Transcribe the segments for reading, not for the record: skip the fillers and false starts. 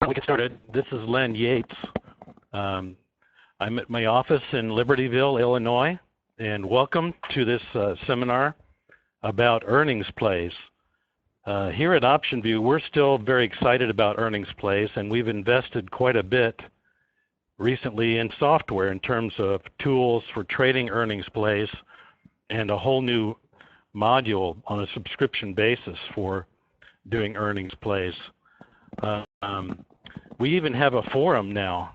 We get started. This is Len Yates. I'm at my office in Libertyville, Illinois, and welcome to this seminar about earnings plays. Here at OptionVue, we're still very excited about earnings plays, and we've invested quite a bit recently in software in terms of tools for trading earnings plays and a whole new module on a subscription basis for doing earnings plays. We even have a forum now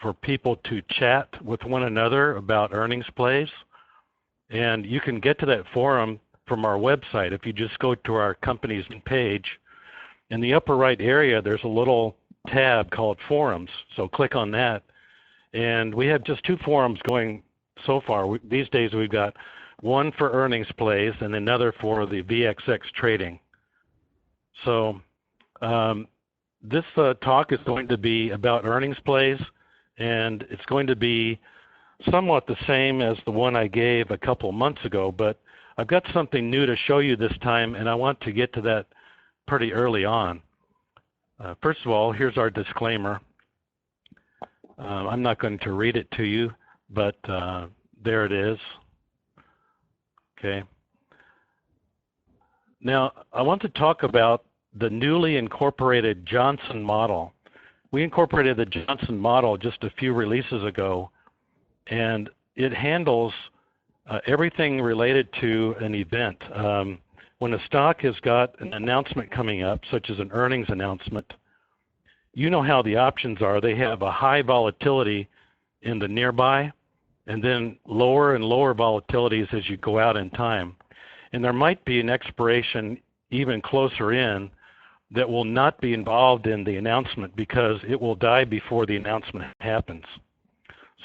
for people to chat with one another about earnings plays, and you can get to that forum from our website. If you just go to our company's page, in the upper right area there's a little tab called Forums, so click on that, and we have just 2 forums going so far. These days we've got one for earnings plays and another for the VXX trading. So this talk is going to be about earnings plays, and it's going to be somewhat the same as the one I gave a couple months ago, but I've got something new to show you this time, and I want to get to that pretty early on. First of all, here's our disclaimer. I'm not going to read it to you, but there it is. Okay. Now, I want to talk about the newly incorporated Johnson model. We incorporated the Johnson model just a few releases ago, and it handles everything related to an event. When a stock has got an announcement coming up, such as an earnings announcement, you know how the options are. They have a high volatility in the nearby, and then lower and lower volatilities as you go out in time. And there might be an expiration even closer in that will not be involved in the announcement because it will die before the announcement happens.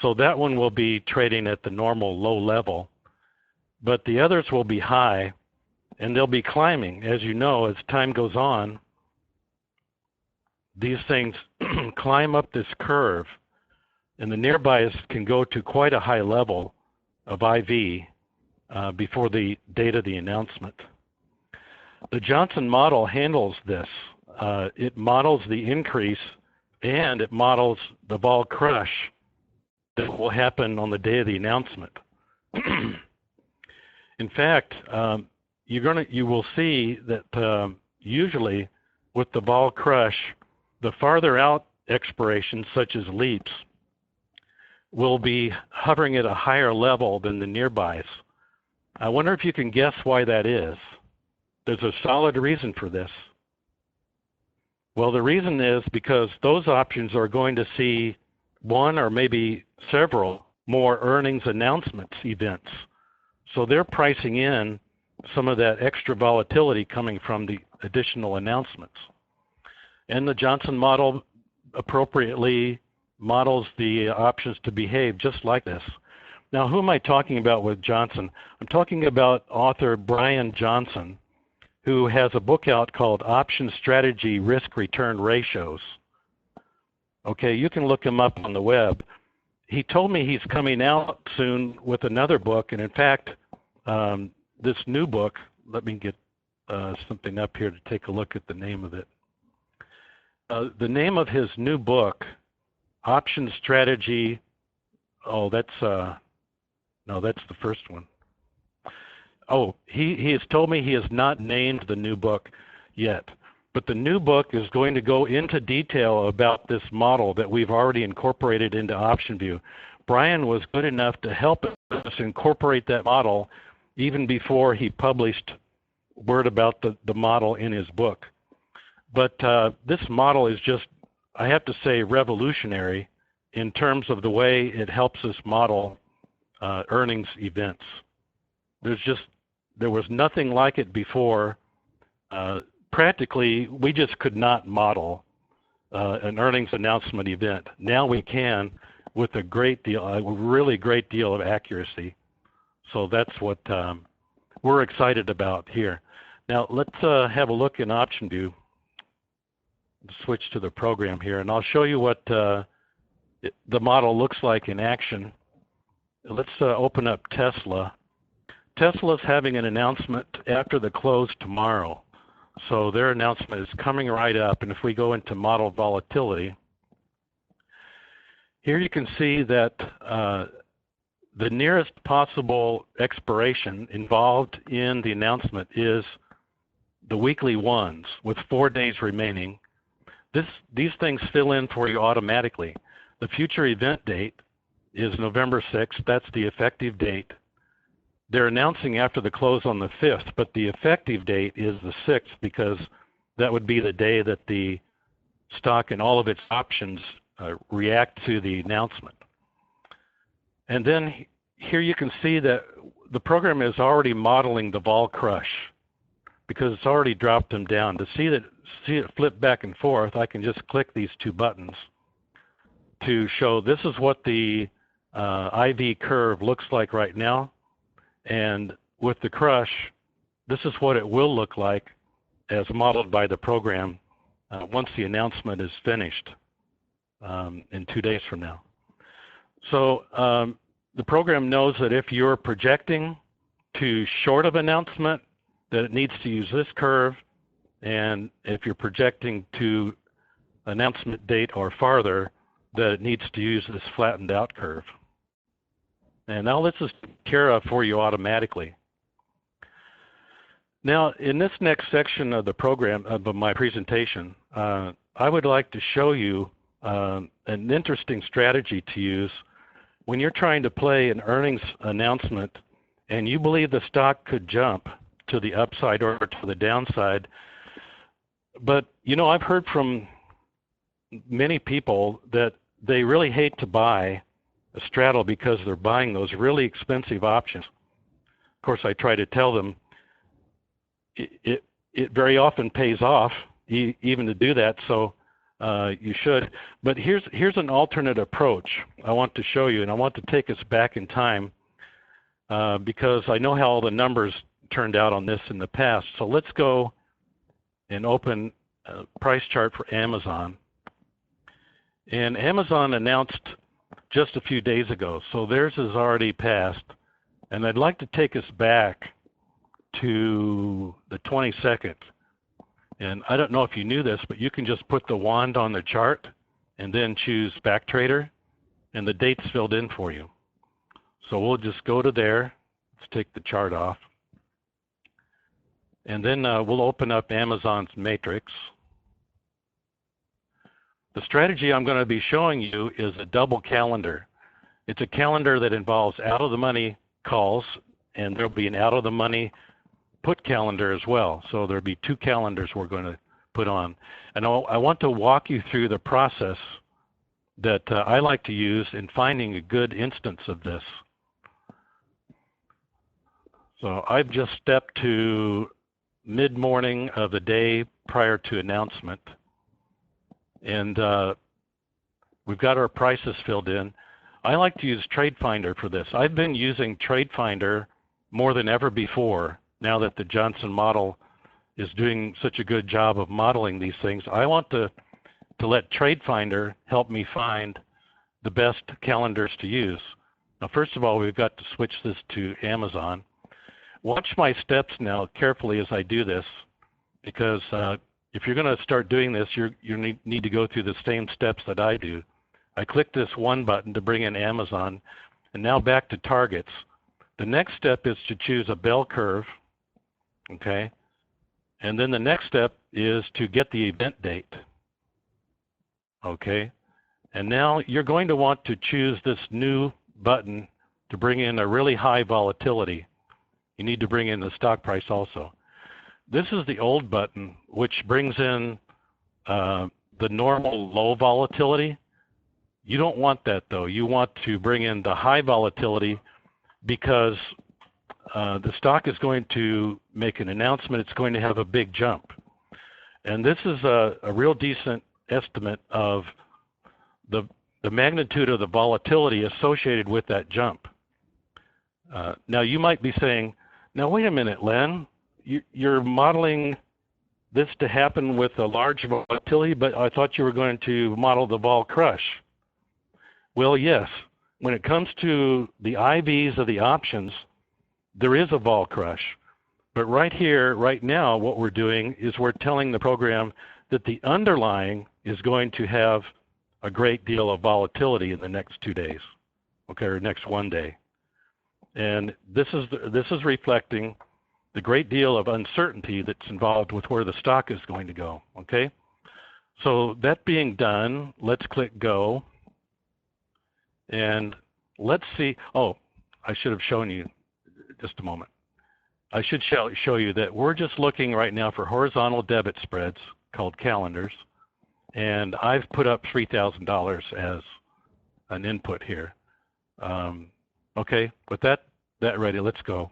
So that one will be trading at the normal low level, but the others will be high, and they'll be climbing. As you know, as time goes on, these things climb up this curve, and the nearbys can go to quite a high level of IV before the date of the announcement. The Johnson model handles this. It models the increase, and it models the vol crush that will happen on the day of the announcement. In fact, you will see that usually with the vol crush, the farther out expirations, such as leaps, will be hovering at a higher level than the nearbys. I wonder if you can guess why that is. There's a solid reason for this. Well, the reason is because those options are going to see one or maybe several more earnings announcements events. So they're pricing in some of that extra volatility coming from the additional announcements. And the Johnson model appropriately models the options to behave just like this. Now, who am I talking about with Johnson? I'm talking about author Brian Johnson, who has a book out called Option Strategy Risk-Return Ratios. Okay, you can look him up on the web. He told me he's coming out soon with another book, and in fact, this new book, let me get something up here to take a look at the name of it. The name of his new book, Option Strategy, no, that's the first one. Oh, he has told me he has not named the new book yet, but the new book is going to go into detail about this model that we've already incorporated into OptionVue. Brian was good enough to help us incorporate that model even before he published word about the model in his book. But this model is just, I have to say, revolutionary in terms of the way it helps us model earnings events. There was nothing like it before. Practically, we just could not model an earnings announcement event. Now we can with a great deal, a really great deal of accuracy. So that's what we're excited about here. Now let's have a look in OptionVue. Switch to the program here, and I'll show you what the model looks like in action. Let's open up Tesla. Tesla's having an announcement after the close tomorrow. So their announcement is coming right up. And if we go into model volatility, here you can see that the nearest possible expiration involved in the announcement is the weekly ones with 4 days remaining. These things fill in for you automatically. The future event date is November 6th. That's the effective date. They're announcing after the close on the 5th, but the effective date is the 6th because that would be the day that the stock and all of its options react to the announcement. And then here you can see that the program is already modeling the vol crush because it's already dropped them down. To see it flip back and forth, I can just click these two buttons to show this is what the IV curve looks like right now. And with the crush, this is what it will look like as modeled by the program once the announcement is finished in 2 days from now. So the program knows that if you're projecting to short of announcement, that it needs to use this curve, and if you're projecting to announcement date or farther, that it needs to use this flattened out curve. And now this is taken care of for you automatically. Now, in this next section of the program, of my presentation, I would like to show you an interesting strategy to use when you're trying to play an earnings announcement and you believe the stock could jump to the upside or to the downside. But, you know, I've heard from many people that they really hate to buy a straddle because they're buying those really expensive options. Of course, I try to tell them it very often pays off even to do that, so you should. But here's an alternate approach I want to show you, and I want to take us back in time because I know how all the numbers turned out on this in the past. So let's go and open a price chart for Amazon. And Amazon announced just a few days ago, so theirs is already passed. And I'd like to take us back to the 22nd. And I don't know if you knew this, but you can just put the wand on the chart and then choose Back Trader, and the date's filled in for you. So we'll just go to there. Let's take the chart off. And then we'll open up Amazon's matrix. The strategy I'm going to be showing you is a double calendar. It's a calendar that involves out-of-the-money calls, and there'll be an out-of-the-money put calendar as well. So there'll be two calendars we're going to put on. And I want to walk you through the process that I like to use in finding a good instance of this. So I've just stepped to mid-morning of the day prior to announcement. And we've got our prices filled in. I like to use Trade Finder for this. I've been using Trade Finder more than ever before now that the Johnson model is doing such a good job of modeling these things. I want to let Trade Finder help me find the best calendars to use. Now, first of all, we've got to switch this to Amazon. Watch my steps now carefully as I do this, because if you're going to start doing this, you need to go through the same steps that I do. I click this one button to bring in Amazon, and now back to targets. The next step is to choose a bell curve, okay? And then the next step is to get the event date, okay? And now you're going to want to choose this new button to bring in a really high volatility. You need to bring in the stock price also. This is the old button, which brings in the normal low volatility. You don't want that, though. You want to bring in the high volatility because the stock is going to make an announcement. It's going to have a big jump. And this is a real decent estimate of the magnitude of the volatility associated with that jump. Now, you might be saying, now, wait a minute, Len. You're modeling this to happen with a large volatility, but I thought you were going to model the vol crush. Well, yes. When it comes to the IVs of the options, there is a vol crush. But right here, right now, what we're doing is we're telling the program that the underlying is going to have a great deal of volatility in the next 2 days, okay, or next 1 day. And this is reflecting the great deal of uncertainty that's involved with where the stock is going to go, okay? So that being done, let's click go. And let's see, oh, I should have shown you just a moment. I should show you that we're just looking right now for horizontal debit spreads called calendars. And I've put up $3,000 as an input here. Okay, with that ready, let's go.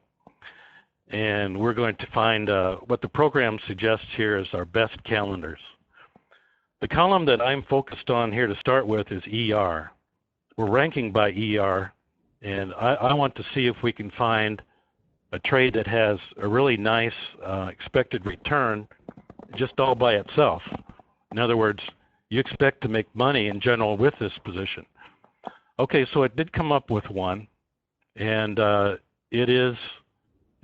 And we're going to find what the program suggests here is our best calendars. The column that I'm focused on here to start with is ER. We're ranking by ER, and I want to see if we can find a trade that has a really nice expected return just all by itself. In other words, you expect to make money in general with this position. Okay, so it did come up with one, and it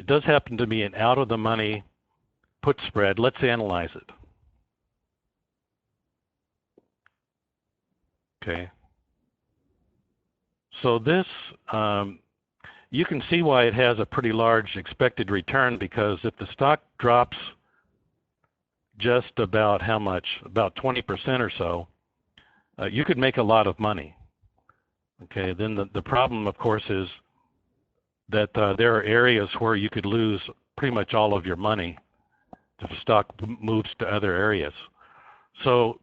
does happen to be an out-of-the-money put spread. Let's analyze it. Okay. So this, you can see why it has a pretty large expected return, because if the stock drops just about how much, about 20% or so, you could make a lot of money. Okay, then the problem, of course, is that there are areas where you could lose pretty much all of your money if the stock moves to other areas. So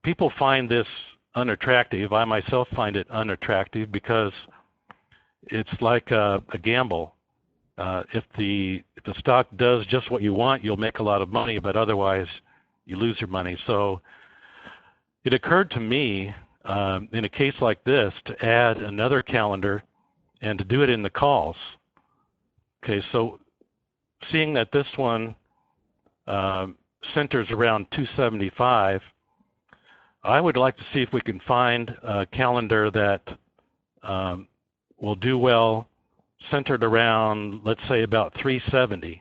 people find this unattractive. I myself find it unattractive because it's like a gamble. If the stock does just what you want, you'll make a lot of money, but otherwise you lose your money. So it occurred to me in a case like this to add another calendar and to do it in the calls. Okay, so seeing that this one centers around 275, I would like to see if we can find a calendar that will do well centered around, let's say, about 370.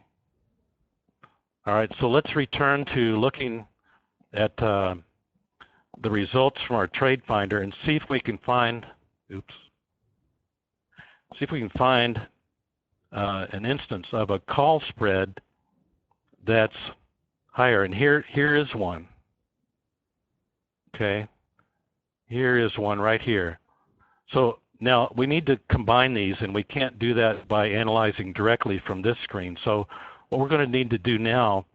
All right, so let's return to looking at the results from our trade finder and see if we can find, see if we can find an instance of a call spread that's higher. And here is one. Okay, here is one right here. So now we need to combine these, and we can't do that by analyzing directly from this screen. So what we're going to need to do now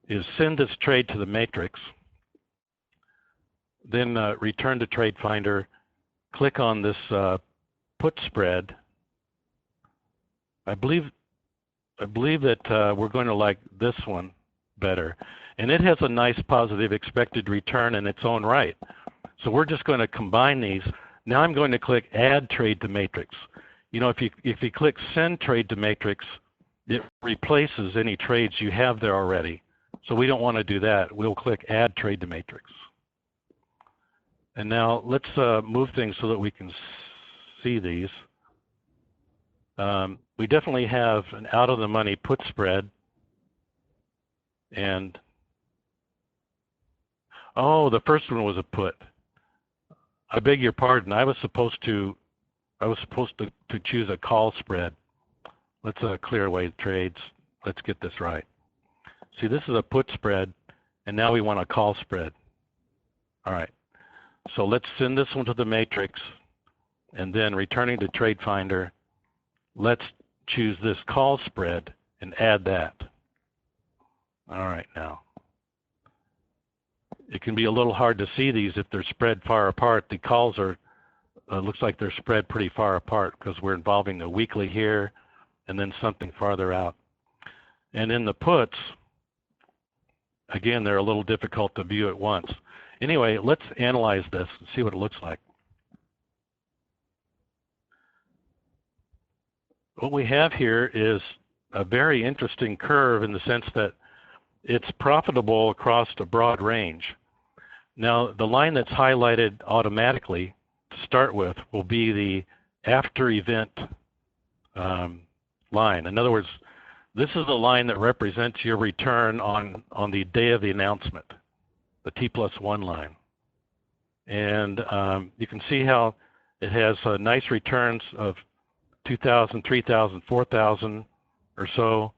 is send this trade to the matrix, then return to Trade Finder, click on this put spread. I believe that we're going to like this one better. And it has a nice positive expected return in its own right. So we're just going to combine these. Now I'm going to click Add Trade to Matrix. You know, if you click Send Trade to Matrix, it replaces any trades you have there already. So we don't want to do that. We'll click Add Trade to Matrix. And now let's move things so that we can see these. We definitely have an out-of-the-money put spread. And oh, the first one was a put. I beg your pardon. I was supposed to choose a call spread. Let's clear away the trades. Let's get this right. See, this is a put spread, and now we want a call spread. All right. So let's send this one to the matrix, and then returning to Trade Finder, let's choose this call spread and add that. All right, now. It can be a little hard to see these if they're spread far apart. The calls are, looks like they're spread pretty far apart because we're involving a weekly here and then something farther out. And in the puts, again, they're a little difficult to view at once. Anyway, let's analyze this and see what it looks like. What we have here is a very interesting curve in the sense that it's profitable across a broad range. Now, the line that's highlighted automatically to start with will be the after event line. In other words, This is the line that represents your return on the day of the announcement, the T+1 line. And you can see how it has nice returns of 2,000, 3,000, 4,000 or so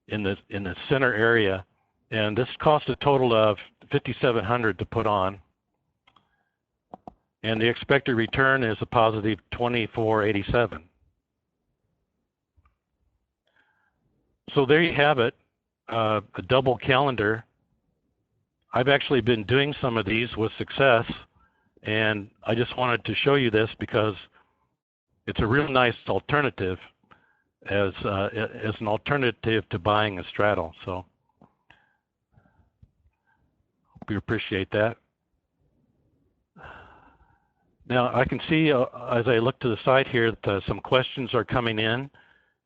in the center area. And this cost a total of $5,700 to put on. And the expected return is a positive 2487. So there you have it, a double calendar. I've actually been doing some of these with success, and I just wanted to show you this because it's a real nice alternative as an alternative to buying a straddle. So hope you appreciate that. Now I can see as I look to the side here that some questions are coming in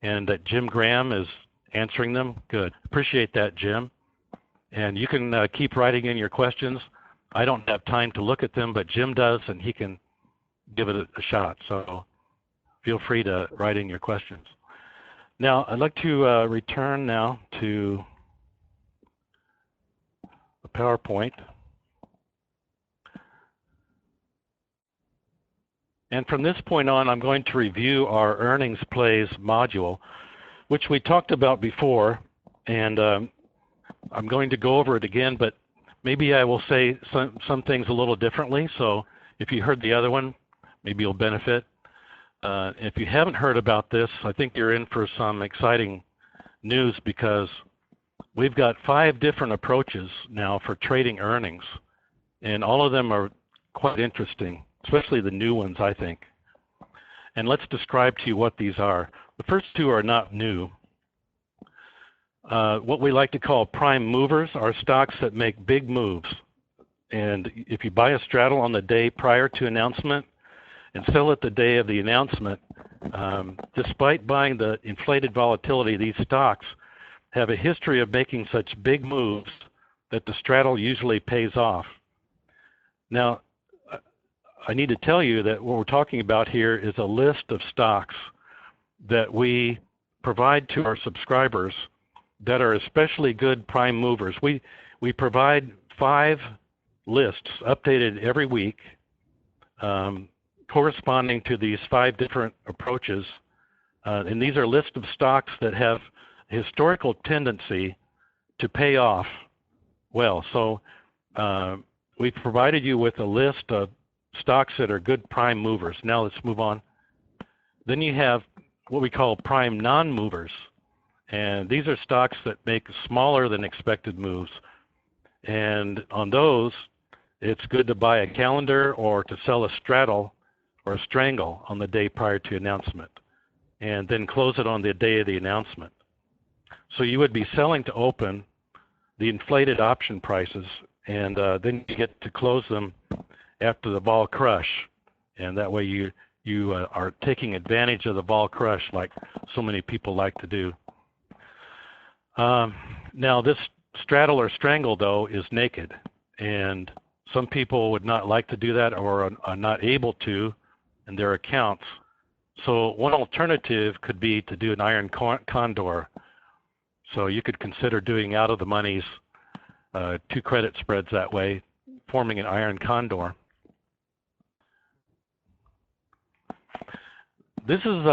and that Jim Graham is answering them. Good. Appreciate that, Jim. And you can keep writing in your questions. I don't have time to look at them, but Jim does, and he can give it a shot. So feel free to write in your questions. Now, I'd like to return now to the PowerPoint. And from this point on, I'm going to review our earnings plays module, which we talked about before, and I'm going to go over it again, but maybe I will say some things a little differently. So if you heard the other one, maybe you'll benefit. If you haven't heard about this, I think you're in for some exciting news because we've got 5 different approaches now for trading earnings, and all of them are quite interesting, especially the new ones, I think. And let's describe to you what these are. The first 2 are not new. What we like to call prime movers are stocks that make big moves. And if you buy a straddle on the day prior to announcement and sell it the day of the announcement, despite buying the inflated volatility, these stocks have a history of making such big moves that the straddle usually pays off. Now, I need to tell you that what we're talking about here is a list of stocks that we provide to our subscribers that are especially good prime movers. We provide 5 lists updated every week corresponding to these 5 different approaches. And these are lists of stocks that have historical tendency to pay off well. So we've provided you with a list of stocks that are good prime movers. Now let's move on. Then you have what we call prime non-movers. And these are stocks that make smaller than expected moves. And on those, it's good to buy a calendar or to sell a straddle or a strangle on the day prior to announcement, and then close it on the day of the announcement. So you would be selling to open the inflated option prices, and then you get to close them after the vol crush. And that way you are taking advantage of the vol crush like so many people like to do. Now this straddle or strangle, though, is naked, and some people would not like to do that or are not able to in their accounts. So one alternative could be to do an iron condor. So you could consider doing out of the monies 2 credit spreads that way, forming an iron condor. This is,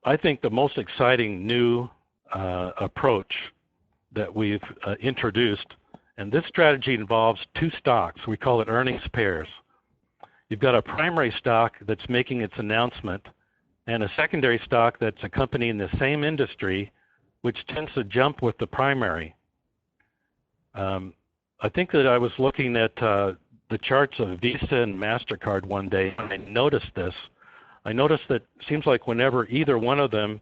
I think, the most exciting new approach that we've introduced. And this strategy involves 2 stocks. We call it earnings pairs. You've got a primary stock that's making its announcement and a secondary stock that's a company in the same industry which tends to jump with the primary. I think that I was looking at the charts of Visa and MasterCard one day, and I noticed this. I noticed that it seems like whenever either one of them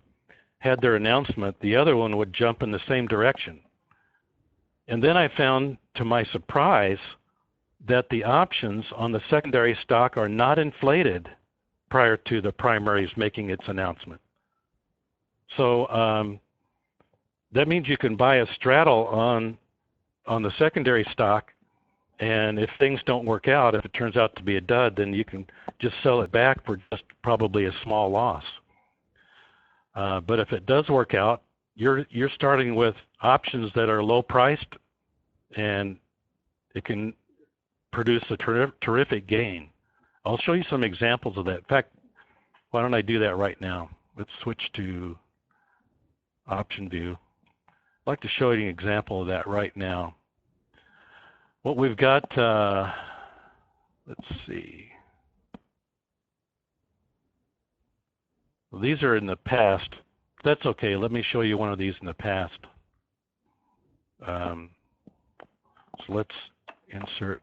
had their announcement, the other one would jump in the same direction. And then I found, to my surprise, that the options on the secondary stock are not inflated prior to the primaries making its announcement. So that means you can buy a straddle on the secondary stock, and if things don't work out, if it turns out to be a dud, then you can just sell it back for just probably a small loss. But if it does work out, you're starting with options that are low priced, and it can produce a terrific gain. I'll show you some examples of that. In fact, why don't I do that right now? Let's switch to OptionVue. I'd like to show you an example of that right now. What we've got, let's see. Well, these are in the past. That's okay. Let me show you one of these in the past. So let's insert.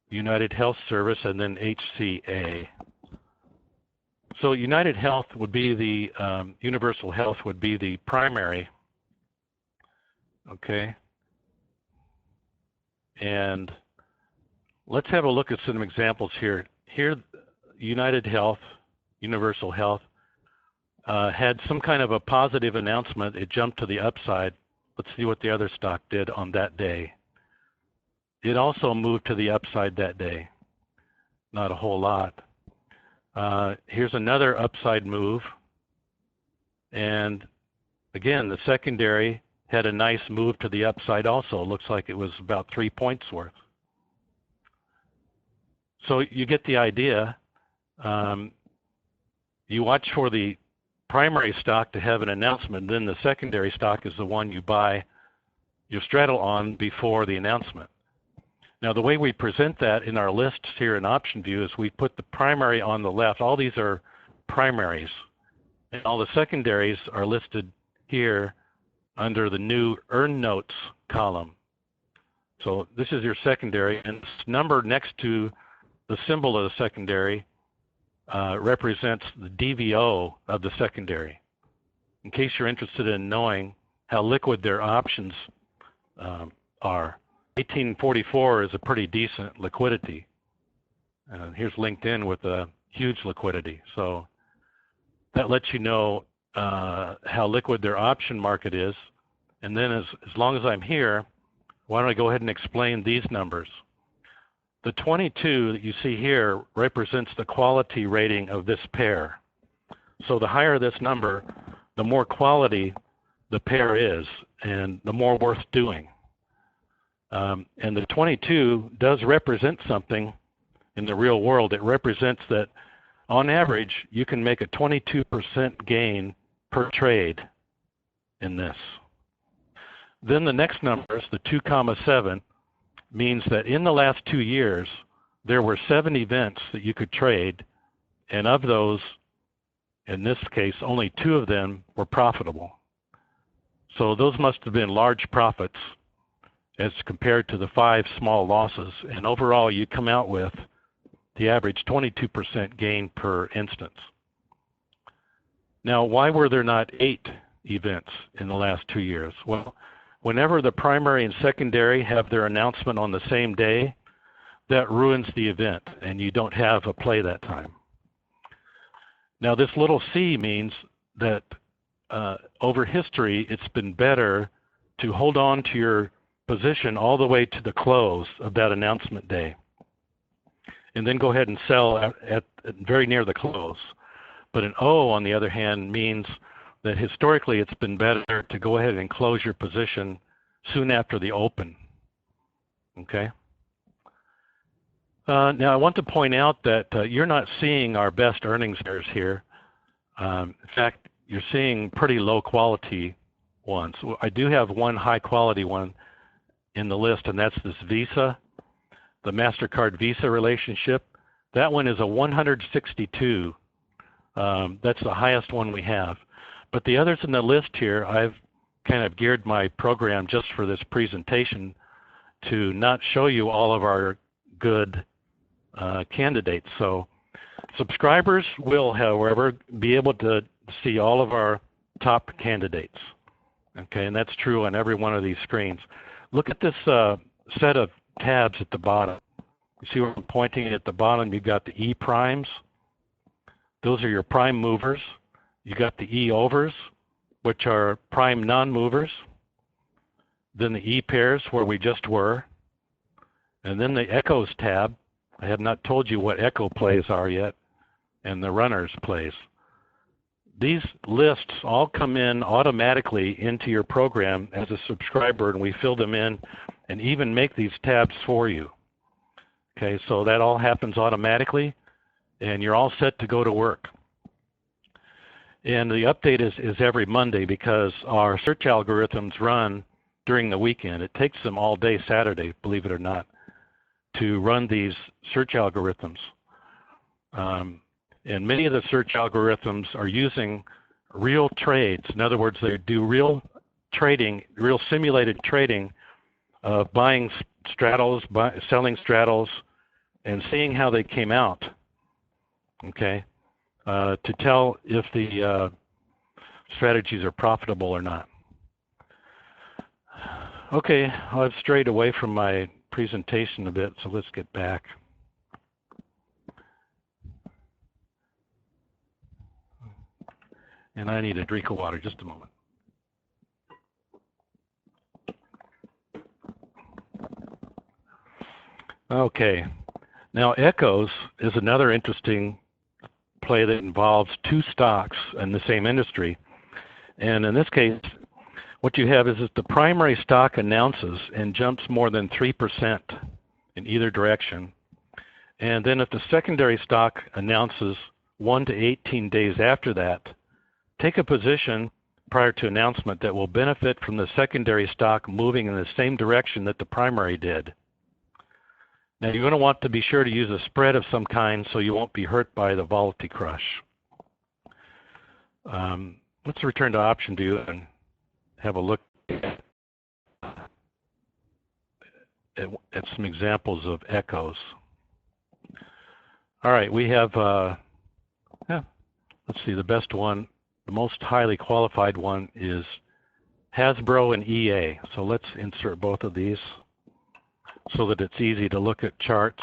United Health Service and then HCA. So United Health would be the, Universal Health would be the primary, okay? And let's have a look at some examples here. Here, United Health, Universal Health, had some kind of a positive announcement. It jumped to the upside. Let's see what the other stock did on that day. It also moved to the upside that day. Not a whole lot. Here's another upside move. And again, the secondary had a nice move to the upside also. It looks like it was about 3 points worth. So you get the idea. You watch for the primary stock to have an announcement, then the secondary stock is the one you buy your straddle on before the announcement. Now, the way we present that in our lists here in OptionVue is we put the primary on the left. All these are primaries, and all the secondaries are listed here under the new Earn Notes column. So this is your secondary, and this number next to the symbol of the secondary represents the DVO of the secondary, in case you're interested in knowing how liquid their options are. 1844 is a pretty decent liquidity. Here's LinkedIn with a huge liquidity. So that lets you know how liquid their option market is. And then as long as I'm here, why don't I go ahead and explain these numbers. The 22 that you see here represents the quality rating of this pair. So the higher this number, the more quality the pair is and the more worth doing. And the 22 does represent something in the real world. It represents that on average, you can make a 22% gain per trade in this. Then the next numbers, the 2,7, means that in the last 2 years, there were 7 events that you could trade, and of those, in this case, only 2 of them were profitable. So those must have been large profits as compared to the 5 small losses. And overall, you come out with the average 22% gain per instance. Now, why were there not 8 events in the last 2 years? Well, whenever the primary and secondary have their announcement on the same day, that ruins the event, and you don't have a play that time. Now, this little c means that over history, it's been better to hold on to your position all the way to the close of that announcement day, and then go ahead and sell at very near the close. But an O, on the other hand, means that historically it's been better to go ahead and close your position soon after the open. Okay. Now I want to point out that you're not seeing our best earnings pairs here. In fact, you're seeing pretty low quality ones. I do have one high quality one in the list, and that's this Visa, the MasterCard Visa relationship. That one is a 162. That's the highest one we have. But the others in the list here, I've kind of geared my program just for this presentation to not show you all of our good candidates. So subscribers will, however, be able to see all of our top candidates. Okay, and that's true on every one of these screens. Look at this set of tabs at the bottom. You see where I'm pointing at the bottom? You've got the E primes. Those are your prime movers. You got the E overs, which are prime non-movers. Then the E pairs, where we just were. And then the echoes tab. I have not told you what echo plays are yet. and the runner's place. These lists all come in automatically into your program as a subscriber, and we fill them in and even make these tabs for you. Okay, so that all happens automatically, and you're all set to go to work. And the update is every Monday because our search algorithms run during the weekend. It takes them all day Saturday, believe it or not, to run these search algorithms. And many of the search algorithms are using real trades. In other words, they do real trading, real simulated trading of buying straddles, selling straddles, and seeing how they came out, okay, to tell if the strategies are profitable or not. Okay, I've strayed away from my presentation a bit, so let's get back. And I need a drink of water, just a moment. Okay, now echoes is another interesting play that involves two stocks in the same industry. And in this case, what you have is that the primary stock announces and jumps more than 3% in either direction. And then if the secondary stock announces 1 to 18 days after that, take a position prior to announcement that will benefit from the secondary stock moving in the same direction that the primary did. Now you're going to want to be sure to use a spread of some kind so you won't be hurt by the volatility crush. Let's return to OptionVue and have a look at some examples of echoes. All right, we have, let's see, the best one, the most highly qualified one is Hasbro and EA. So let's insert both of these so that it's easy to look at charts.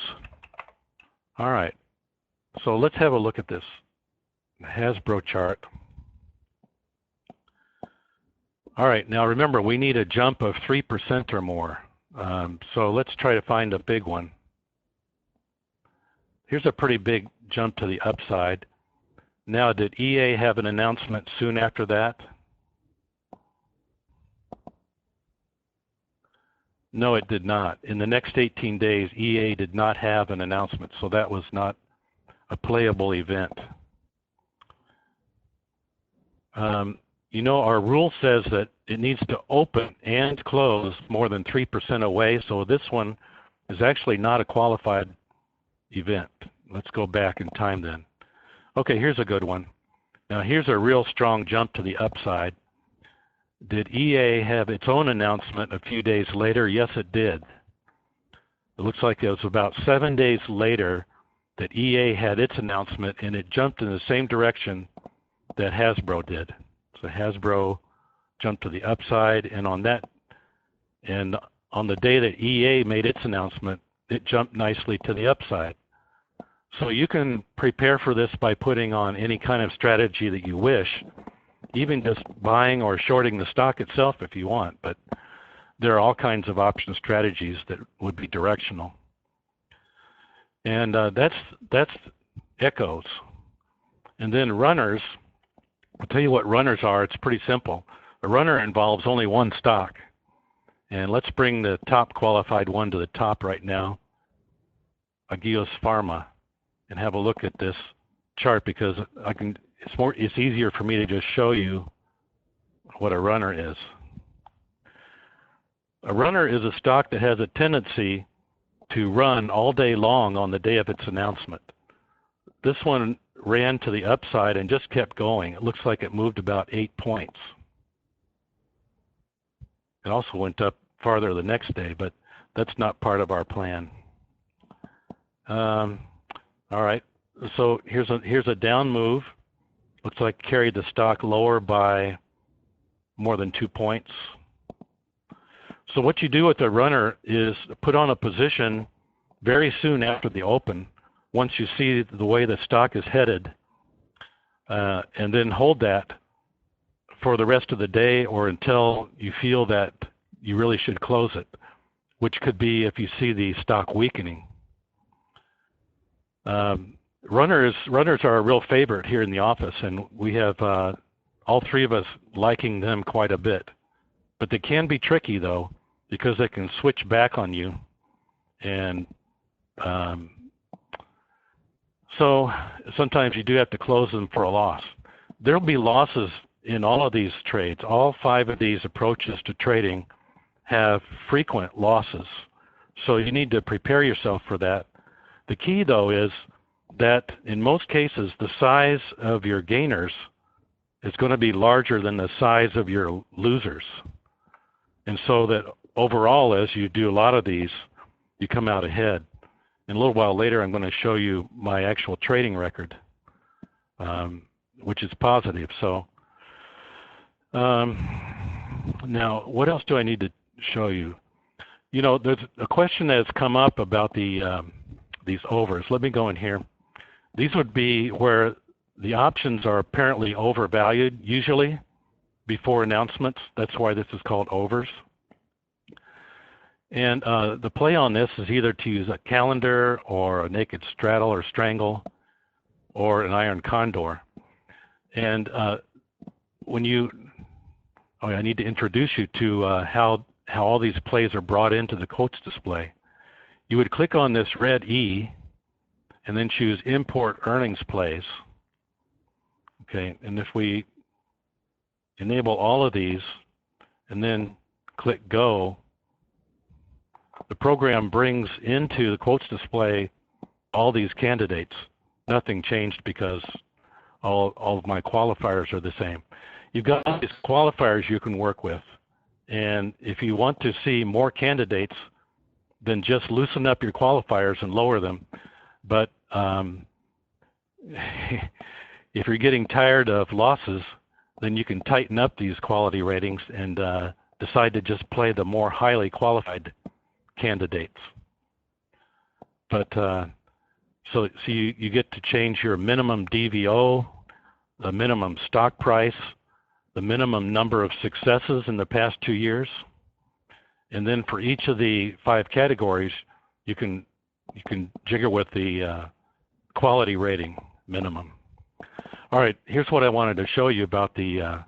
All right, so let's have a look at this Hasbro chart. All right, now remember, we need a jump of 3% or more. So let's try to find a big one. Here's a pretty big jump to the upside. Now, did EA have an announcement soon after that? No, it did not. In the next 18 days, EA did not have an announcement, so that was not a playable event. You know, our rule says that it needs to open and close more than 3% away, so this one is actually not a qualified event. Let's go back in time then. Okay, here's a good one. Now here's a real strong jump to the upside. Did EA have its own announcement a few days later? Yes, it did. It looks like it was about 7 days later that EA had its announcement, and it jumped in the same direction that Hasbro did. So Hasbro jumped to the upside, and on the day that EA made its announcement, it jumped nicely to the upside. So you can prepare for this by putting on any kind of strategy that you wish, even just buying or shorting the stock itself if you want, but there are all kinds of option strategies that would be directional. And that's echoes. And then runners, I'll tell you what runners are. It's pretty simple. A runner involves only one stock. And let's bring the top qualified one to the top right now, Agios Pharma, and have a look at this chart because it's easier for me to just show you what a runner is. A runner is a stock that has a tendency to run all day long on the day of its announcement. This one ran to the upside and just kept going. It looks like it moved about 8 points. It also went up farther the next day, but that's not part of our plan. All right, so here's a down move. Looks like carried the stock lower by more than 2 points. So what you do with the runner is put on a position very soon after the open, once you see the way the stock is headed, and then hold that for the rest of the day or until you feel that you really should close it, which could be if you see the stock weakening. Runners are a real favorite here in the office, and we have all three of us liking them quite a bit. But they can be tricky, though, because they can switch back on you. And so sometimes you do have to close them for a loss. There'll be losses in all of these trades. All 5 of these approaches to trading have frequent losses. So you need to prepare yourself for that. The key, though, is that in most cases, the size of your gainers is going to be larger than the size of your losers. And so that overall, as you do a lot of these, you come out ahead. And a little while later, I'm going to show you my actual trading record, which is positive. So now, what else do I need to show you? You know, there's a question that has come up about these overs. Let me go in here. These would be where the options are apparently overvalued, usually before announcements. That's why this is called overs. And the play on this is either to use a calendar or a naked straddle or strangle or an iron condor. And when you, I need to introduce you to how all these plays are brought into the quotes display. You would click on this red E and then choose Import Earnings Plays. Okay, and if we enable all of these and then click Go, the program brings into the quotes display all these candidates. Nothing changed because all of my qualifiers are the same. You've got these qualifiers you can work with. And if you want to see more candidates, then just loosen up your qualifiers and lower them. But if you're getting tired of losses, then you can tighten up these quality ratings and decide to just play the more highly qualified candidates. But so you get to change your minimum DVO, the minimum stock price, the minimum number of successes in the past 2 years, and then for each of the 5 categories, you can jigger with the quality rating minimum. All right, here's what I wanted to show you about the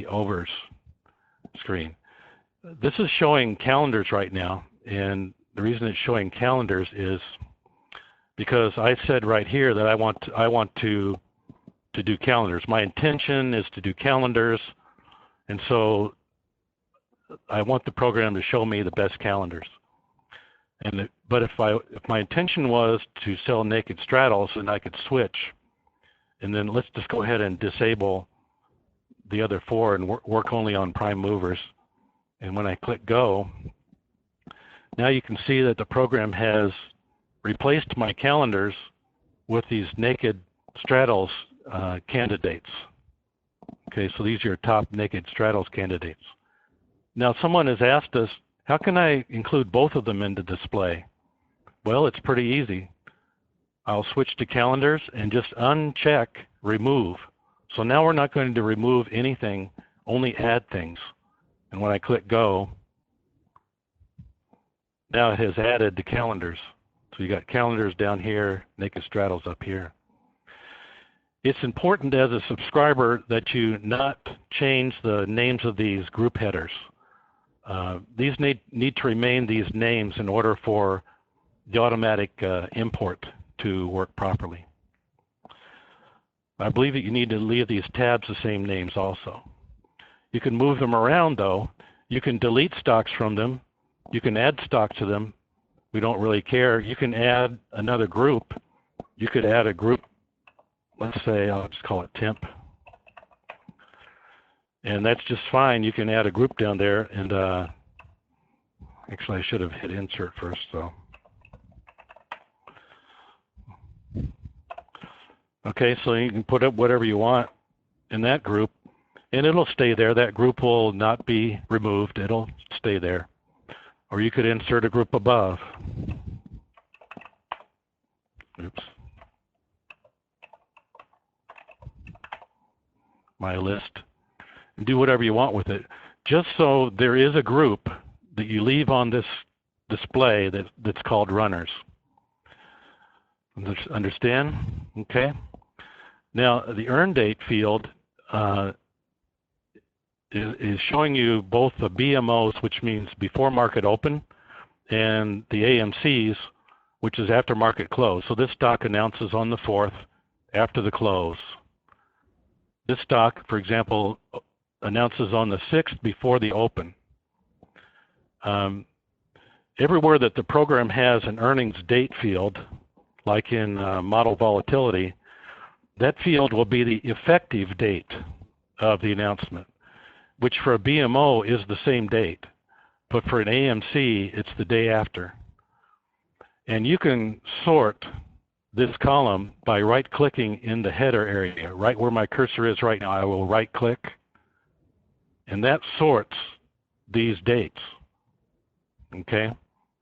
overs screen. This is showing calendars right now, and the reason it's showing calendars is because I said right here that I want to do calendars. My intention is to do calendars, and so I want the program to show me the best calendars. But if my intention was to sell naked straddles, then I could switch, and then let's just go ahead and disable the other 4 and work only on prime movers. And when I click Go, now you can see that the program has replaced my calendars with these naked straddles candidates. Okay, so these are your top naked straddles candidates. Now someone has asked us, how can I include both of them into display? Well, it's pretty easy. I'll switch to calendars and just uncheck remove. So now we're not going to remove anything, only add things. And when I click Go, now it has added the calendars. So you got calendars down here, naked straddles up here. It's important as a subscriber that you not change the names of these group headers. These need to remain these names in order for the automatic import to work properly. I believe that you need to leave these tabs the same names also. You can move them around though. You can delete stocks from them. You can add stock to them. We don't really care. You can add another group. You could add a group, let's say, I'll just call it temp. And that's just fine. You can add a group down there, and actually I should have hit insert first, so. Okay, so you can put up whatever you want in that group, and it'll stay there. That group will not be removed. It'll stay there. Or you could insert a group above. Oops. My list. Do whatever you want with it. Just so there is a group that you leave on this display that's called runners. Understand? Okay. Now, the earn date field is showing you both the BMOs, which means before market open, and the AMCs, which is after market close. So this stock announces on the 4th after the close. This stock, for example, announces on the 6th before the open. Everywhere that the program has an earnings date field, like in model volatility, that field will be the effective date of the announcement, which for a BMO is the same date, but for an AMC, it's the day after. And you can sort this column by right-clicking in the header area. Right where my cursor is right now, I will right-click, and that sorts these dates. Okay?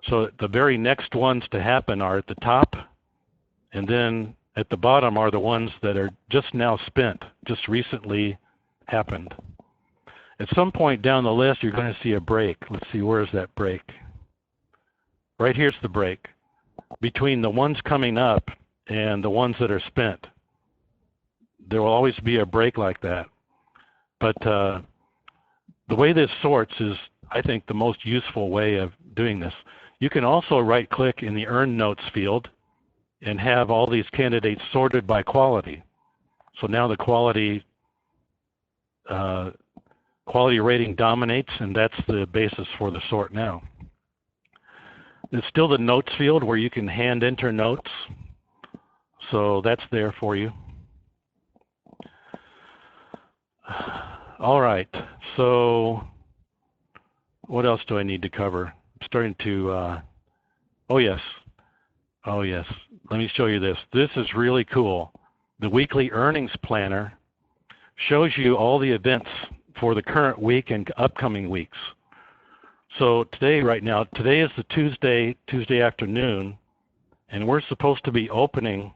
So the very next ones to happen are at the top, and then at the bottom are the ones that are just now spent, just recently happened. At some point down the list, you're going to see a break. Let's see, where is that break? Right here's the break between the ones coming up and the ones that are spent. There will always be a break like that. But the way this sorts is, I think, the most useful way of doing this. You can also right-click in the Earn Notes field and have all these candidates sorted by quality. So now the quality rating dominates, and that's the basis for the sort now. There's still the notes field where you can hand enter notes. So that's there for you. All right, so what else do I need to cover? I'm starting to, oh yes, let me show you this. This is really cool. The weekly earnings planner shows you all the events for the current week and upcoming weeks. So today, right now, today is the Tuesday afternoon, and we're supposed to be opening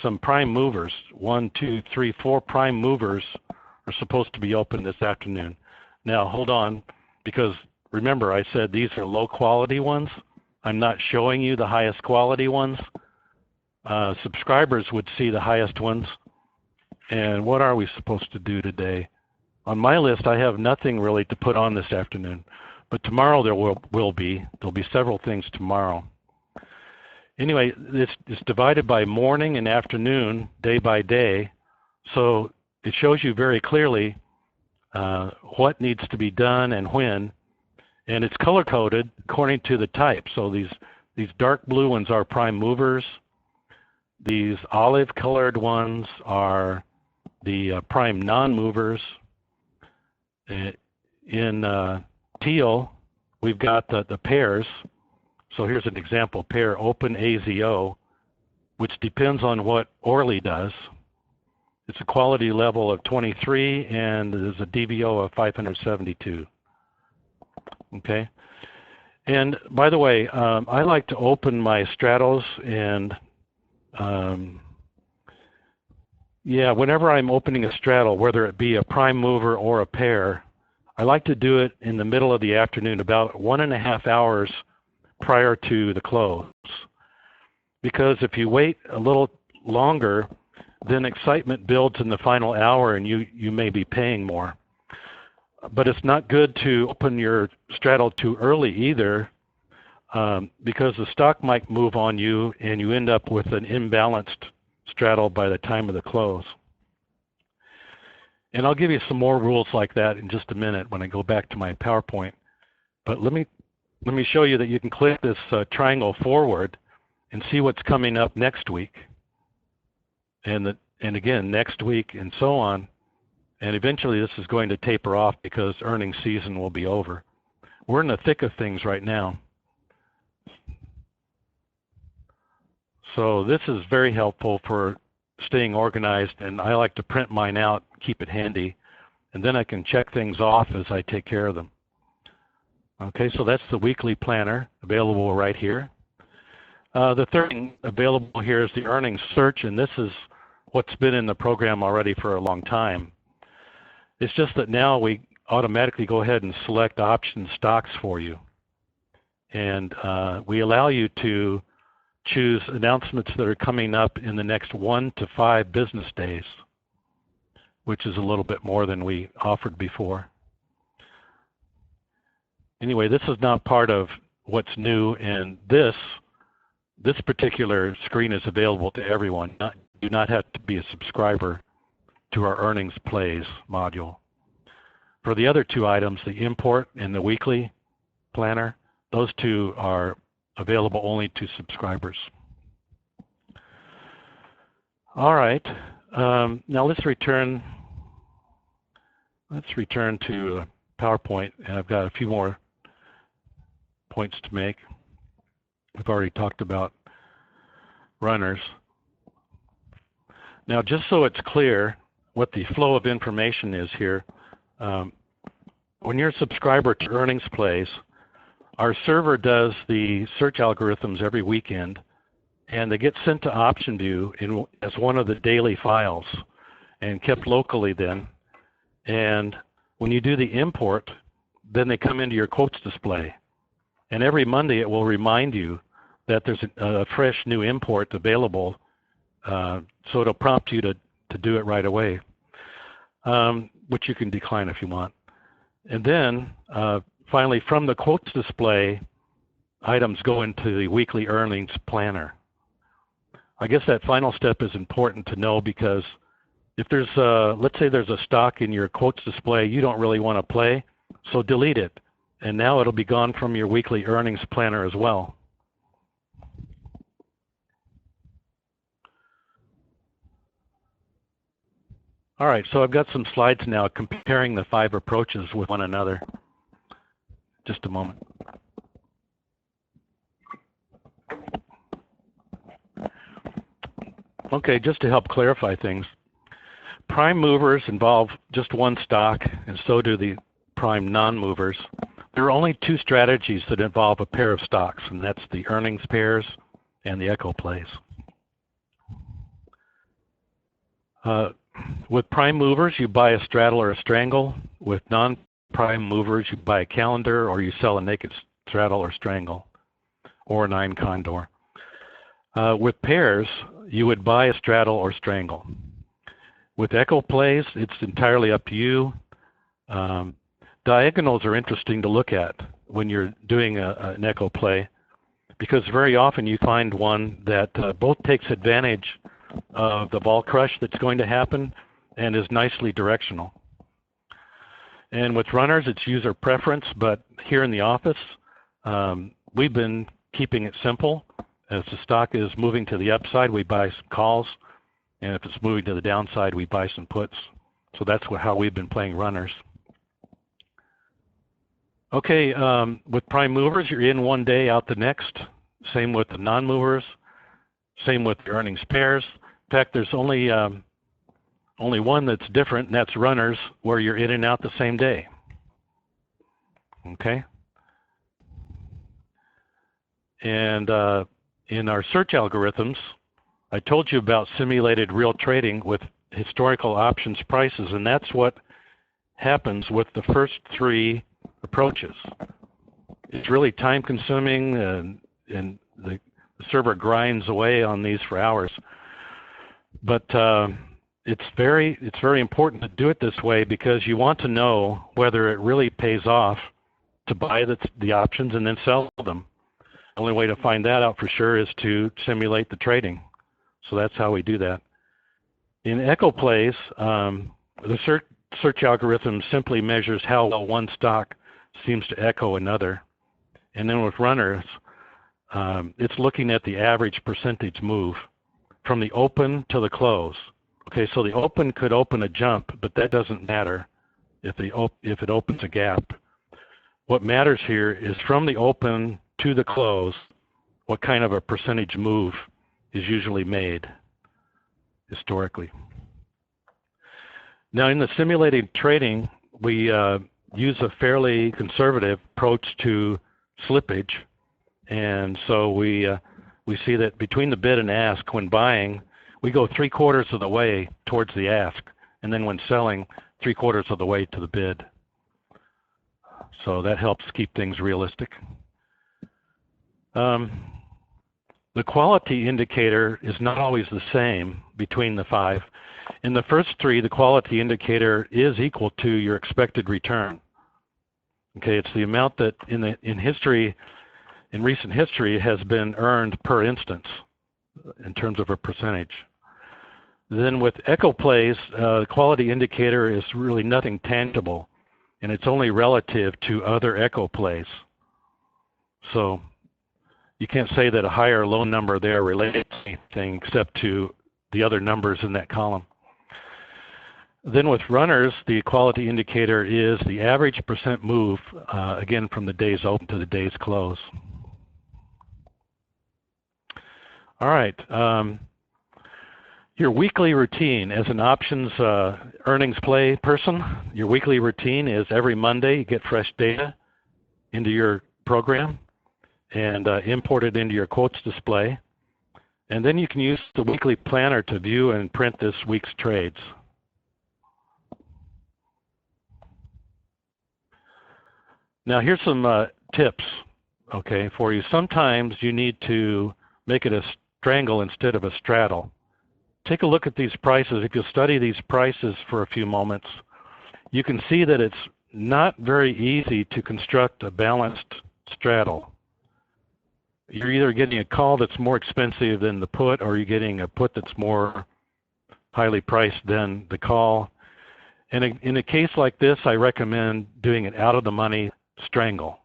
some prime movers. 1, 2, 3, 4 prime movers are supposed to be open this afternoon. Now, hold on, because remember I said these are low quality ones. I'm not showing you the highest quality ones. Subscribers would see the highest ones. And what are we supposed to do today? On my list, I have nothing really to put on this afternoon. But tomorrow there will be. There'll be several things tomorrow. Anyway, this is divided by morning and afternoon, day by day. So it shows you very clearly what needs to be done and when. And it's color-coded according to the type. So these dark blue ones are prime movers. These olive-colored ones are the prime non-movers. In teal, we've got the pairs. So here's an example pair, open AZO, which depends on what Orly does. It's a quality level of 23, and there's a DVO of 572. Okay. And by the way, I like to open my straddles, and yeah, whenever I'm opening a straddle, whether it be a prime mover or a pair, I like to do it in the middle of the afternoon, about 1.5 hours prior to the close. Because if you wait a little longer, then excitement builds in the final hour and you may be paying more. But it's not good to open your straddle too early either, because the stock might move on you and you end up with an imbalanced straddle by the time of the close. And I'll give you some more rules like that in just a minute when I go back to my PowerPoint. But let me show you that you can click this triangle forward and see what's coming up next week, and again next week, and so on. And eventually this is going to taper off because earnings season will be over. We're in the thick of things right now. So this is very helpful for staying organized, and I like to print mine out, keep it handy, and then I can check things off as I take care of them. Okay, so that's the weekly planner available right here. The third thing available here is the earnings search, and this is what's been in the program already for a long time. It's just that now we automatically go ahead and select option stocks for you. And we allow you to choose announcements that are coming up in the next 1 to 5 business days, which is a little bit more than we offered before. Anyway, this is not part of what's new, and this particular screen is available to everyone. You do not have to be a subscriber to our earnings plays module. For the other 2 items, the import and the weekly planner, those 2 are available only to subscribers. All right, now let's return to PowerPoint, and I've got a few more points to make. We've already talked about runners. Now, just so it's clear what the flow of information is here, when you're a subscriber to earnings plays, our server does the search algorithms every weekend, and they get sent to OptionVue as one of the daily files and kept locally then. And when you do the import, then they come into your quotes display. And every Monday it will remind you that there's a fresh new import available, so it'll prompt you to do it right away, which you can decline if you want. And then finally, from the quotes display, items go into the weekly earnings planner. I guess that final step is important to know, because if there's let's say there's a stock in your quotes display you don't really want to play, so delete it. And now it'll be gone from your weekly earnings planner as well. All right, so I've got some slides now comparing the 5 approaches with one another. Just a moment. Okay, just to help clarify things, prime movers involve just one stock, and so do the prime non-movers. There are only 2 strategies that involve a pair of stocks, and that's the earnings pairs and the echo plays. With prime movers, you buy a straddle or a strangle. With non-prime movers, you buy a calendar, or you sell a naked straddle or strangle, or a 9 condor. With pairs, you would buy a straddle or strangle. With echo plays, it's entirely up to you. Diagonals are interesting to look at when you're doing an echo play, because very often you find one that both takes advantage of the vol crush that's going to happen and is nicely directional. And with runners, it's user preference, but here in the office, we've been keeping it simple. As the stock is moving to the upside, we buy some calls, and if it's moving to the downside, we buy some puts. So that's how we've been playing runners. Okay, with prime movers, you're in one day, out the next. Same with the non-movers. Same with the earnings pairs. In fact, there's only one that's different, and that's runners, where you're in and out the same day. Okay. And in our search algorithms, I told you about simulated real trading with historical options prices, and that's what happens with the first 3 approaches. It's really time consuming, and the server grinds away on these for hours. But it's very important to do it this way, because you want to know whether it really pays off to buy the options and then sell them. The only way to find that out for sure is to simulate the trading. So that's how we do that. In echo plays, the search algorithm simply measures how well one stock seems to echo another. And then with runners, it's looking at the average percentage move from the open to the close. Okay, so the open could open a jump, but that doesn't matter if it opens a gap. What matters here is from the open to the close, what kind of a percentage move is usually made historically. Now, in the simulated trading, we use a fairly conservative approach to slippage, and so we see that between the bid and ask, when buying, we go 3/4 of the way towards the ask, and then when selling, 3/4 of the way to the bid. So that helps keep things realistic. The quality indicator is not always the same between the 5. In the first 3, the quality indicator is equal to your expected return. Okay, it's the amount that in recent history has been earned per instance in terms of a percentage. Then with echo plays, the quality indicator is really nothing tangible, and it's only relative to other echo plays. So you can't say that a high or low number there relates to anything except to the other numbers in that column. Then with runners, the quality indicator is the average percent move, again, from the day's open to the day's close. All right. Your weekly routine as an options earnings play person, your weekly routine is every Monday you get fresh data into your program and import it into your quotes display. And then you can use the weekly planner to view and print this week's trades. Now here's some tips, okay, for you. Sometimes you need to make it a strangle instead of a straddle. Take a look at these prices. If you study these prices for a few moments, you can see that it's not very easy to construct a balanced straddle. You're either getting a call that's more expensive than the put, or you're getting a put that's more highly priced than the call. And in a case like this, I recommend doing it out of the money strangle.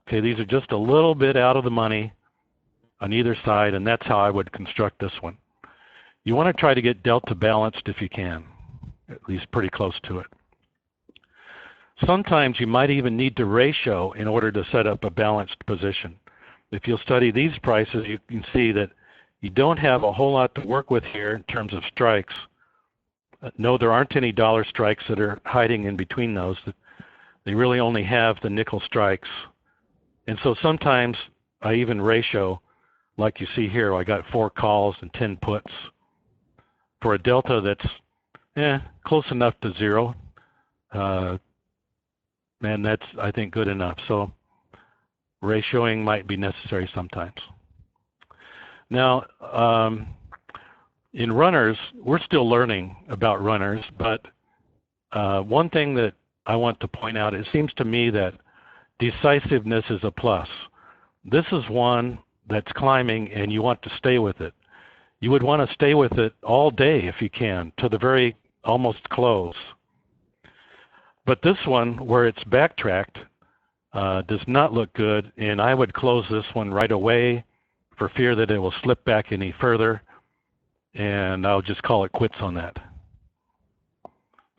Okay, these are just a little bit out of the money on either side, and that's how I would construct this one. You want to try to get delta balanced if you can, at least pretty close to it. Sometimes you might even need to ratio in order to set up a balanced position. If you'll study these prices, you can see that you don't have a whole lot to work with here in terms of strikes. No, there aren't any dollar strikes that are hiding in between those. They really only have the nickel strikes. And so sometimes I even ratio, like you see here, I got 4 calls and 10 puts for a delta that's close enough to 0. And that's, I think, good enough. So ratioing might be necessary sometimes. Now, in runners, we're still learning about runners, but one thing that I want to point out, it seems to me that decisiveness is a plus. This is one that's climbing and you want to stay with it. You would want to stay with it all day if you can, to the very almost close. But this one, where it's backtracked, does not look good, and I would close this one right away for fear that it will slip back any further, and I'll just call it quits on that.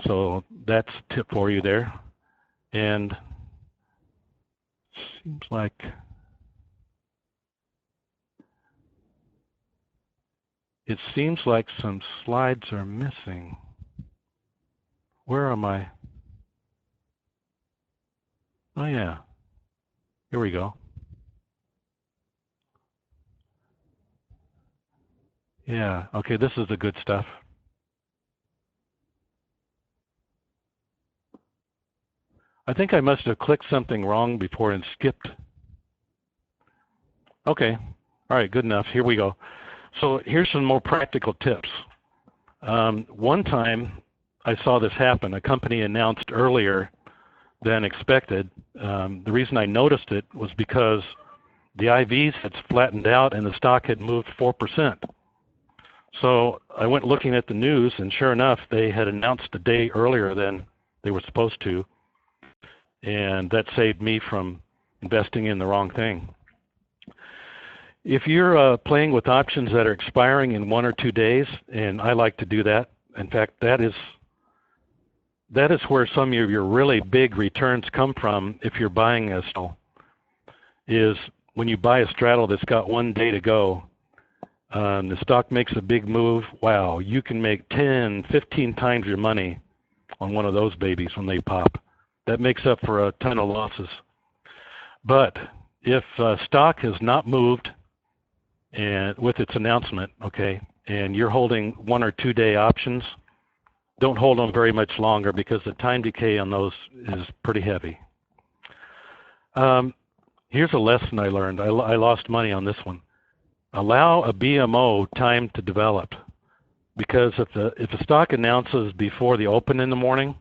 So that's a tip for you there. And seems like some slides are missing. Where am I? Oh yeah, here we go. Yeah, okay, this is the good stuff. I think I must have clicked something wrong before and skipped. Okay, all right, good enough. Here we go. So here's some more practical tips. One time I saw this happen. A company announced earlier than expected. The reason I noticed it was because the IVs had flattened out and the stock had moved 4%. So I went looking at the news, and sure enough, they had announced a day earlier than they were supposed to. And that saved me from investing in the wrong thing. If you're playing with options that are expiring in 1 or 2 days, and I like to do that, in fact, that is where some of your really big returns come from if you're buying a straddle, is when you buy a straddle that's got 1 day to go, the stock makes a big move, wow, you can make 10, 15 times your money on one of those babies when they pop. That makes up for a ton of losses. But if stock has not moved and with its announcement, okay, and you're holding 1 or 2 day options, don't hold them very much longer because the time decay on those is pretty heavy. Here's a lesson I learned. I lost money on this one. allow a BMO time to develop, because if the stock announces before the open in the morning,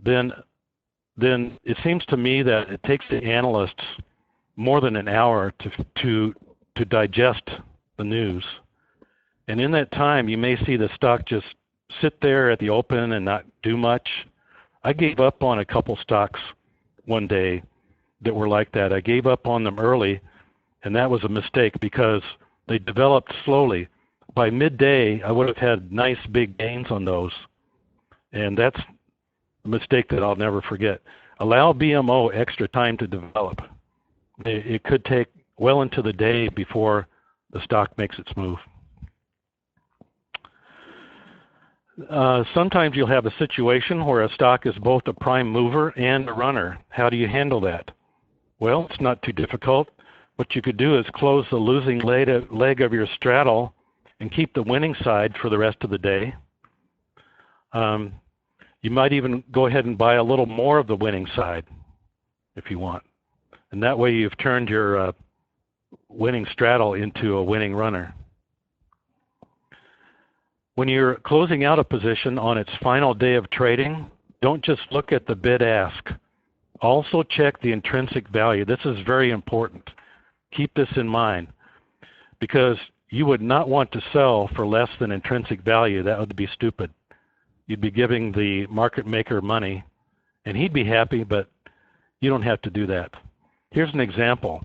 then it seems to me that it takes the analysts more than an hour to digest the news. And in that time, you may see the stock just sit there at the open and not do much. I gave up on a couple stocks one day that were like that. I gave up on them early, and that was a mistake because they developed slowly. By midday, I would have had nice big gains on those, and that's a mistake that I'll never forget. Allow BMO extra time to develop. It could take well into the day before the stock makes its move. Sometimes you'll have a situation where a stock is both a prime mover and a runner. How do you handle that? Well, it's not too difficult. What you could do is close the losing leg of your straddle and keep the winning side for the rest of the day. You might even go ahead and buy a little more of the winning side if you want. And that way you've turned your winning straddle into a winning runner. When you're closing out a position on its final day of trading, don't just look at the bid-ask. Also check the intrinsic value. This is very important. Keep this in mind, because you would not want to sell for less than intrinsic value. That would be stupid. You'd be giving the market maker money, and he'd be happy, but you don't have to do that. Here's an example.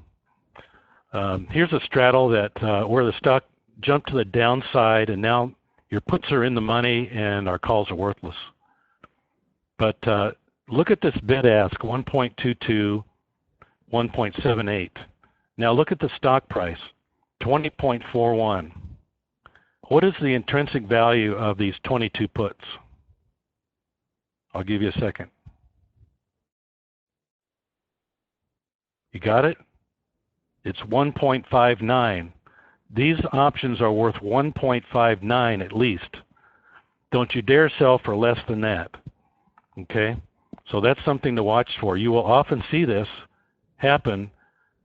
Here's a straddle that where the stock jumped to the downside, and now your puts are in the money and our calls are worthless. But look at this bid-ask, 1.22, 1.78. Now look at the stock price, 20.41. What is the intrinsic value of these 22 puts? I'll give you a second. You got it? It's 1.59. These options are worth 1.59 at least. Don't you dare sell for less than that. Okay? So that's something to watch for. You will often see this happen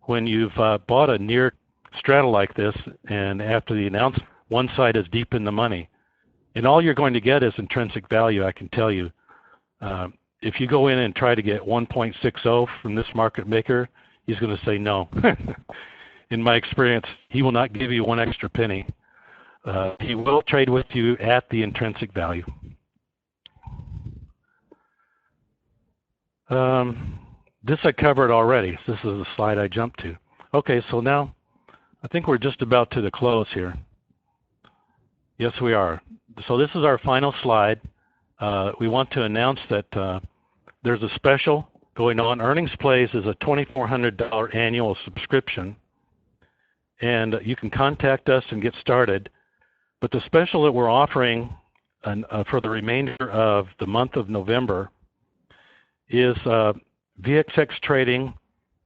when you've bought a near straddle like this, and after the announcement, one side is deep in the money. And all you're going to get is intrinsic value, I can tell you. If you go in and try to get 1.60 from this market maker, he's going to say no. In my experience, he will not give you one extra penny. He will trade with you at the intrinsic value. This I covered already. This is the slide I jumped to. Okay, so now I think we're just about to the close here. Yes, we are. So this is our final slide. We want to announce that there's a special going on. Earnings Plays is a $2,400 annual subscription, and you can contact us and get started. But the special that we're offering for the remainder of the month of November is VXX trading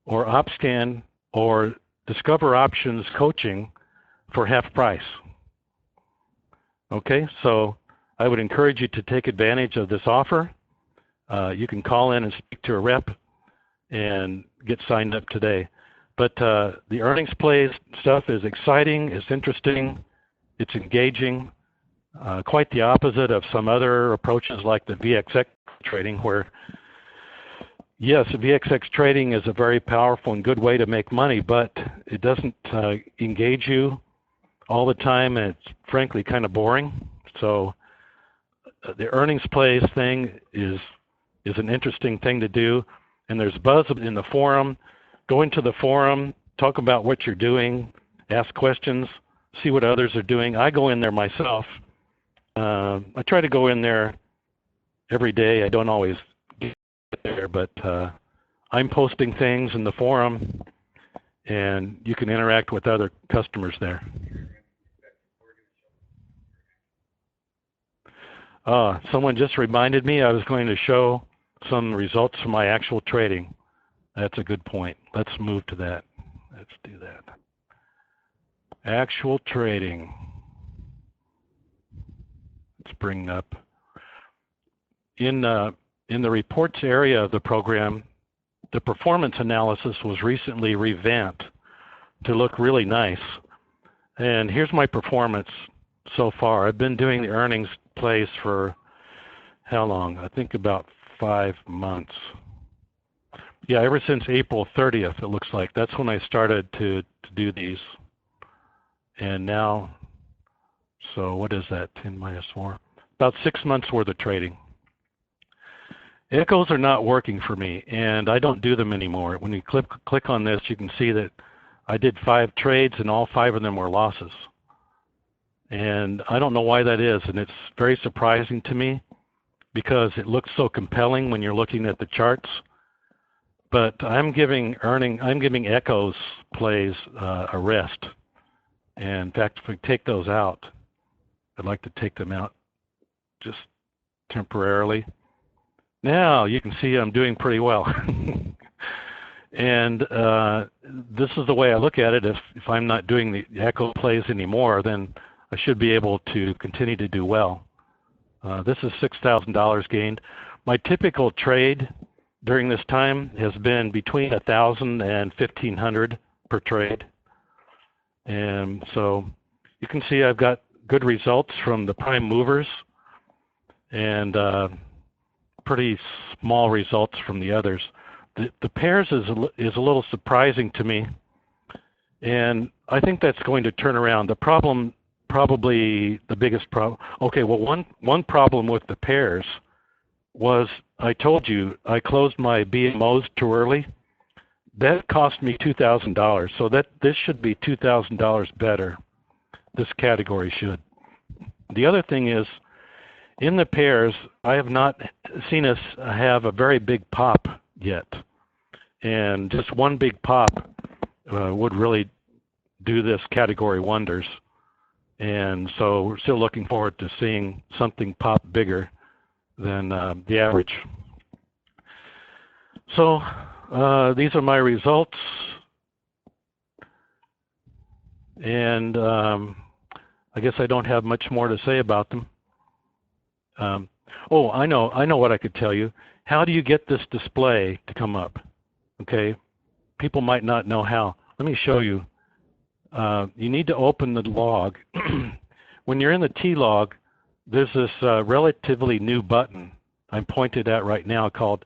or OpScan or Discover Options coaching for half price. Okay, so I would encourage you to take advantage of this offer. You can call in and speak to a rep and get signed up today. But the Earnings Plays stuff is exciting, it's interesting, it's engaging, quite the opposite of some other approaches like the VXX trading, where yes, VXX trading is a very powerful and good way to make money, but it doesn't engage you all the time, and it's frankly kind of boring. So the Earnings Plays thing is an interesting thing to do, and there's buzz in the forum. Go into the forum, talk about what you're doing, ask questions, see what others are doing. I go in there myself. I try to go in there every day. I don't always get there, but I'm posting things in the forum, and you can interact with other customers there. Someone just reminded me I was going to show some results from my actual trading. That's a good point. Let's move to that. Let's do that. Actual trading. Let's bring up. In the reports area of the program, the performance analysis was recently revamped to look really nice. And here's my performance so far. I've been doing the earnings plays for how long? I think about 5 months. Yeah, ever since April 30th, it looks like. That's when I started to do these. And now, so what is that, 10 minus 4? About 6 months worth of trading. Echoes are not working for me, and I don't do them anymore. When you click on this, you can see that I did 5 trades, and all 5 of them were losses. And I don't know why that is, and it's very surprising to me because it looks so compelling when you're looking at the charts. But I'm giving Echoes plays a rest. And in fact, if we take those out, I'd like to take them out just temporarily. Now you can see I'm doing pretty well. And this is the way I look at it. If I'm not doing the echo plays anymore, then I should be able to continue to do well. This is $6,000 gained. My typical trade during this time has been between 1,000 and 1,500 per trade. And so you can see I've got good results from the prime movers and pretty small results from the others. The pairs is a little surprising to me, and I think that's going to turn around. The problem, probably the biggest problem, okay, well one problem with the pairs was I told you I closed my BMOs too early. That cost me $2,000, so this should be $2,000 better. This category should. The other thing is, in the pairs, I have not seen us have a very big pop yet. And just one big pop would really do this category wonders. And so we're still looking forward to seeing something pop bigger than the average. So these are my results. And I guess I don't have much more to say about them. Oh, I know what I could tell you. How do you get this display to come up? Okay, people might not know how. Let me show you. You need to open the log. When you're in the T-log, there's this relatively new button I'm pointed at right now called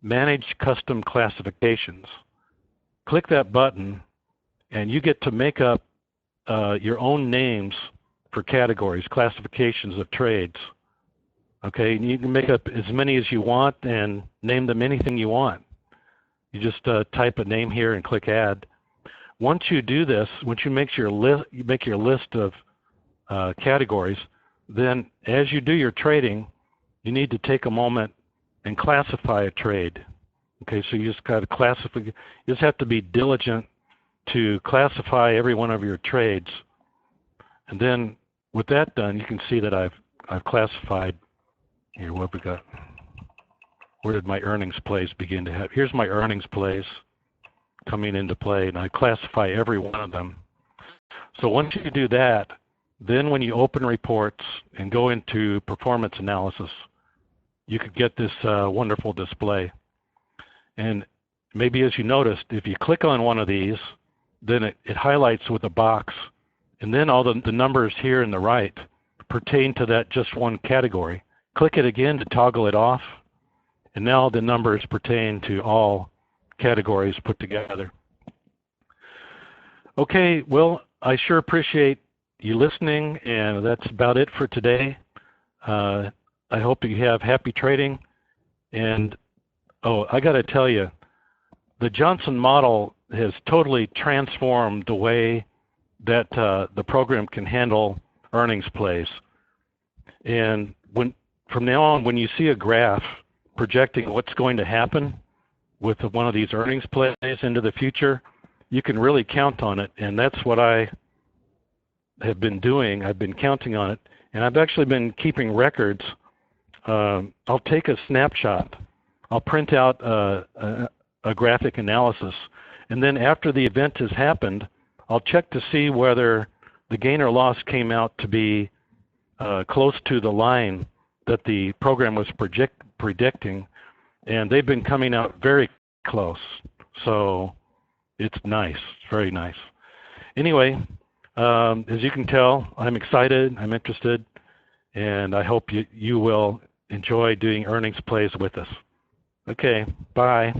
Manage Custom Classifications. Click that button, and you get to make up your own names for categories, classifications of trades. Okay, and you can make up as many as you want and name them anything you want. You just type a name here and click Add. Once you do this, once you make your list of categories, then as you do your trading, you need to take a moment and classify a trade. Okay, so you just got to classify. You just have to be diligent to classify every one of your trades, and then with that done, you can see that I've classified. Here, what have we got? Where did my earnings plays begin to have? Here's my earnings plays coming into play, and I classify every one of them. So once you do that, then when you open reports and go into performance analysis, you could get this wonderful display. And maybe as you noticed, if you click on one of these, then it highlights with a box, and then all the numbers here in the right pertain to that just one category. Click it again to toggle it off, and now the numbers pertain to all categories put together. Okay, well, I sure appreciate you listening, and that's about it for today. I hope you have happy trading. And, oh, I got to tell you, the Johnson model has totally transformed the way that the program can handle earnings plays. And from now on, when you see a graph projecting what's going to happen with one of these earnings plays into the future, you can really count on it. And that's what I have been doing. I've been counting on it. And I've actually been keeping records. I'll take a snapshot. I'll print out a graphic analysis. And then after the event has happened, I'll check to see whether the gain or loss came out to be close to the line that the program was predicting, and they've been coming out very close. So it's nice, very nice. Anyway, As you can tell, I'm excited, I'm interested, and I hope you will enjoy doing earnings plays with us. Okay, bye.